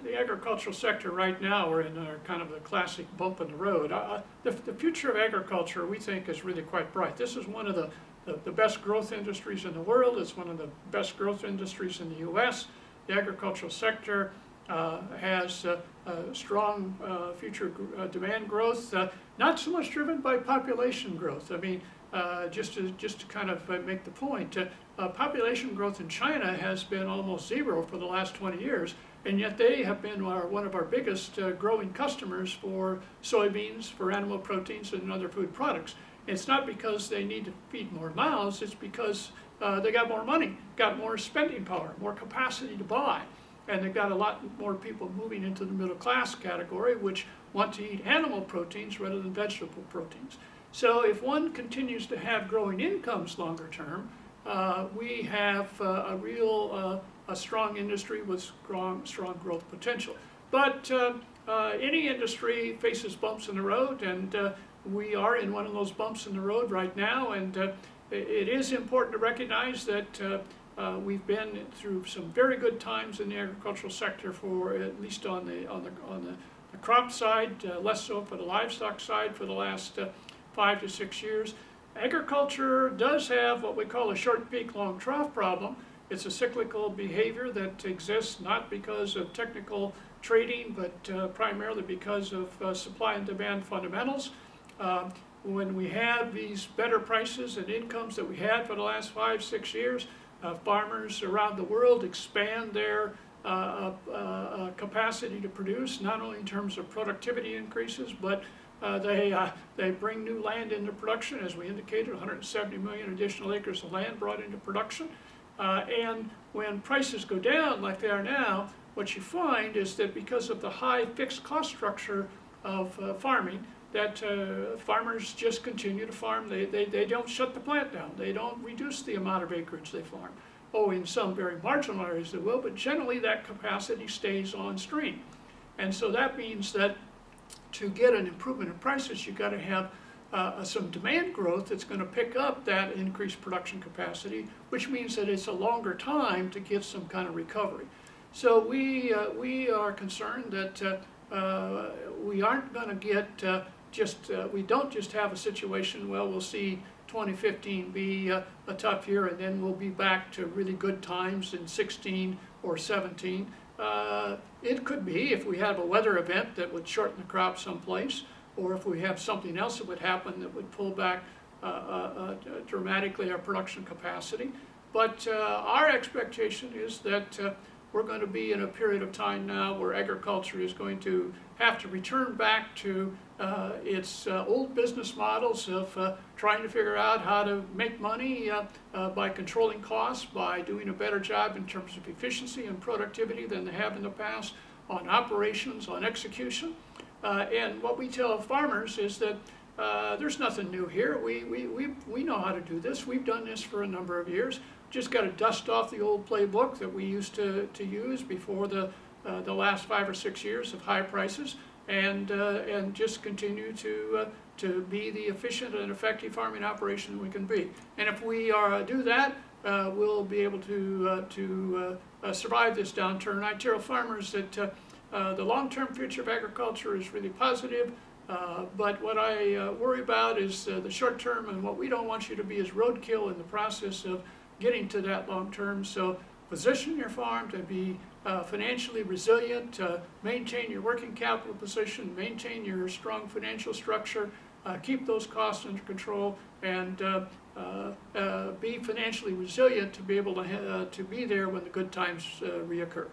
the agricultural sector right now, we're in a kind of a classic bump in the road. The future of agriculture, we think, is really quite bright. This is one of the best growth industries in the world. It's one of the best growth industries in the U.S. The agricultural sector has strong future demand growth, not so much driven by population growth. I mean, just to kind of make the point, population growth in China has been almost zero for the last 20 years, and yet they have been one of our biggest growing customers for soybeans, for animal proteins, and other food products. It's not because they need to feed more mouths, it's because they got more money, got more spending power, more capacity to buy. And they've got a lot more people moving into the middle class category, which want to eat animal proteins rather than vegetable proteins. So if one continues to have growing incomes longer term, we have a real a strong industry with strong growth potential. But any industry faces bumps in the road, and we are in one of those bumps in the road right now. And it is important to recognize that we've been through some very good times in the agricultural sector, for at least on the crop side, less so for the livestock side, for the last 5 to 6 years. Agriculture does have what we call a short peak, long trough problem. It's a cyclical behavior that exists not because of technical trading, but primarily because of supply and demand fundamentals. When we have these better prices and incomes that we had for the last 5, 6 years, farmers around the world expand their capacity to produce, not only in terms of productivity increases, but they bring new land into production, as we indicated, 170 million additional acres of land brought into production. And when prices go down like they are now, what you find is that because of the high fixed cost structure of farming, that farmers just continue to farm. They don't shut the plant down. They don't reduce the amount of acreage they farm. Oh, in some very marginal areas they will, but generally that capacity stays on stream. And so that means that to get an improvement in prices, you've got to have some demand growth that's going to pick up that increased production capacity, which means that it's a longer time to get some kind of recovery. So we are concerned that we aren't going to get we don't just have a situation, well, we'll see 2015 be a tough year and then we'll be back to really good times in 16 or 17. It could be if we have a weather event that would shorten the crop someplace, or if we have something else that would happen that would pull back dramatically our production capacity. But our expectation is that we're going to be in a period of time now where agriculture is going to have to return back to its old business models of trying to figure out how to make money by controlling costs, by doing a better job in terms of efficiency and productivity than they have in the past, on operations, on execution. And what we tell farmers is that there's nothing new here. We know how to do this. We've done this for a number of years. Just got to dust off the old playbook that we used to use before the last 5 or 6 years of high prices, and just continue to be the efficient and effective farming operation we can be. And if we do that, we'll be able to survive this downturn. I tell farmers that the long-term future of agriculture is really positive. But what I worry about is the short term, and what we don't want you to be is roadkill in the process of getting to that long term. So position your farm to be financially resilient, maintain your working capital position, maintain your strong financial structure, keep those costs under control, and be financially resilient to be able to be there when the good times reoccur.